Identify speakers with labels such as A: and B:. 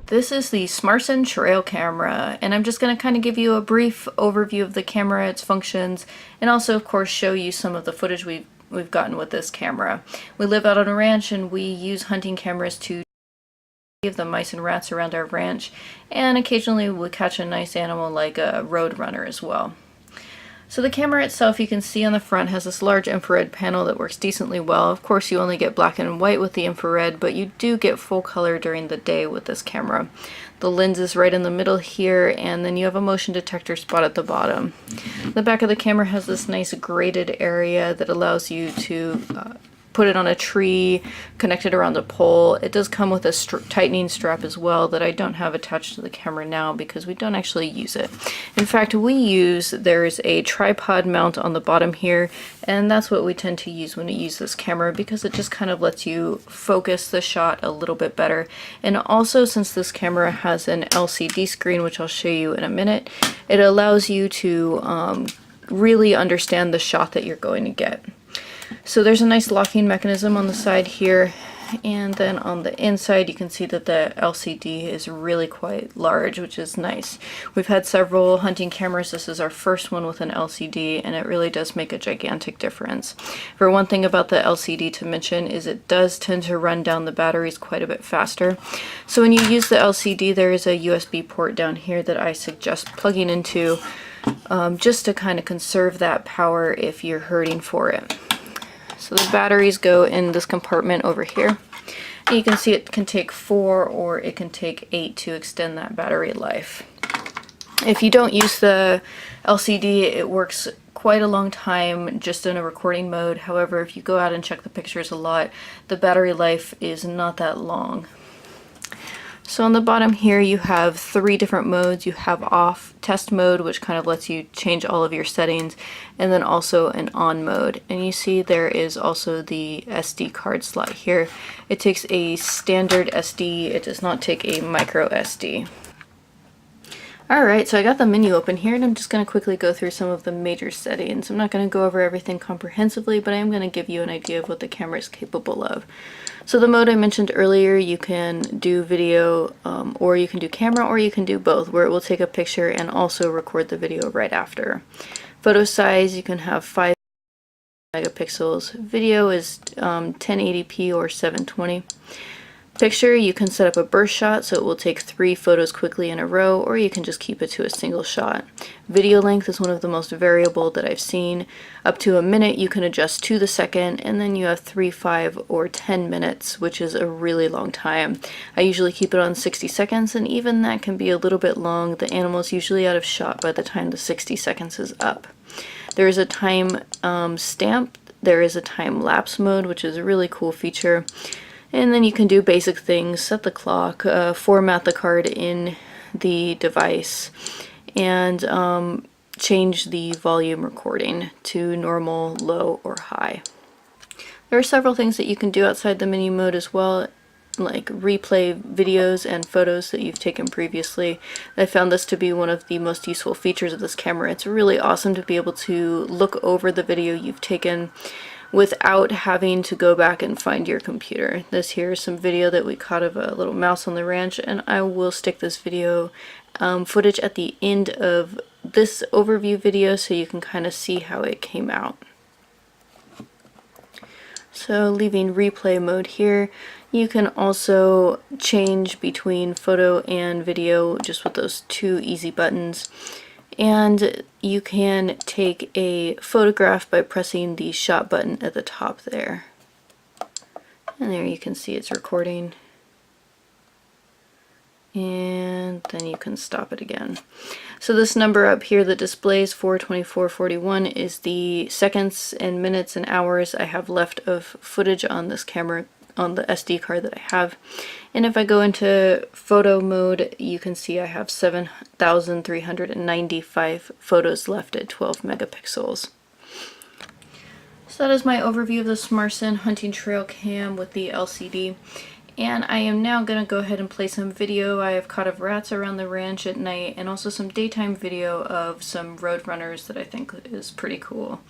A: This is the Smarson Trail Camera, and I'm just going to kind of give you a brief overview of the camera, its functions, and also of course show you some of the footage we've gotten with this camera. We live out on a ranch and we use hunting cameras to give the mice and rats around our ranch, and occasionally we'll catch a nice animal like a road runner as well. So the camera itself, you can see on the front, has this large infrared panel that works decently well. Of course, you only get black and white with the infrared, but you do get full color during the day with this camera. The lens is right in the middle here, and then you have a motion detector spot at the bottom. The back of the camera has this nice grated area that allows you to put it on a tree, connect it around a pole. It does come with a tightening strap as well that I don't have attached to the camera now because we don't actually use it. In fact, there's a tripod mount on the bottom here, and that's what we tend to use when we use this camera because it just kind of lets you focus the shot a little bit better. And also, since this camera has an LCD screen, which I'll show you in a minute, it allows you to really understand the shot that you're going to get. So there's a nice locking mechanism on the side here, and then on the inside you can see that the LCD is really quite large, which is nice. We've had several hunting cameras. This is our first one with an LCD, and it really does make a gigantic difference. For one thing about the LCD to mention is it does tend to run down the batteries quite a bit faster. So when you use the LCD, there is a USB port down here that I suggest plugging into just to kind of conserve that power if you're hurting for it. So the batteries go in this compartment over here. And you can see it can take 4 or it can take 8 to extend that battery life. If you don't use the LCD, it works quite a long time just in a recording mode. However, if you go out and check the pictures a lot, the battery life is not that long. So on the bottom here you have 3 different modes. You have off test mode, which kind of lets you change all of your settings, and then also an on mode. And you see there is also the SD card slot here. It takes a standard SD, it does not take a micro SD. Alright, so I got the menu open here, and I'm just going to quickly go through some of the major settings. I'm not going to go over everything comprehensively, but I am going to give you an idea of what the camera is capable of. So the mode I mentioned earlier, you can do video, or you can do camera, or you can do both, where it will take a picture and also record the video right after. Photo size, you can have 5 megapixels. Video is 1080p or 720. Picture, you can set up a burst shot, so it will take 3 photos quickly in a row, or you can just keep it to a single shot. Video length is one of the most variable that I've seen. Up to a minute you can adjust to the second, and then you have 3, 5, or 10 minutes, which is a really long time. I usually keep it on 60 seconds, and even that can be a little bit long. The animal's usually out of shot by the time the 60 seconds is up. There is a time stamp. There is a time lapse mode, which is a really cool feature. And then you can do basic things, set the clock, format the card in the device, and change the volume recording to normal, low, or high. There are several things that you can do outside the menu mode as well, like replay videos and photos that you've taken previously. I found this to be one of the most useful features of this camera. It's really awesome to be able to look over the video you've taken without having to go back and find your computer. This here is some video that we caught of a little mouse on the ranch, and I will stick this video footage at the end of this overview video so you can kind of see how it came out. So leaving replay mode here, you can also change between photo and video just with those 2 easy buttons. And you can take a photograph by pressing the shot button at the top there. And there you can see it's recording. And then you can stop it again. So this number up here that displays 4:24:41 is the seconds and minutes and hours I have left of footage on this camera, on the SD card that I have. And if I go into photo mode, you can see I have 7,395 photos left at 12 megapixels. So that is my overview of the Smarson Hunting Trail Cam with the LCD. And I am now going to go ahead and play some video I have caught of rats around the ranch at night, and also some daytime video of some road runners that I think is pretty cool.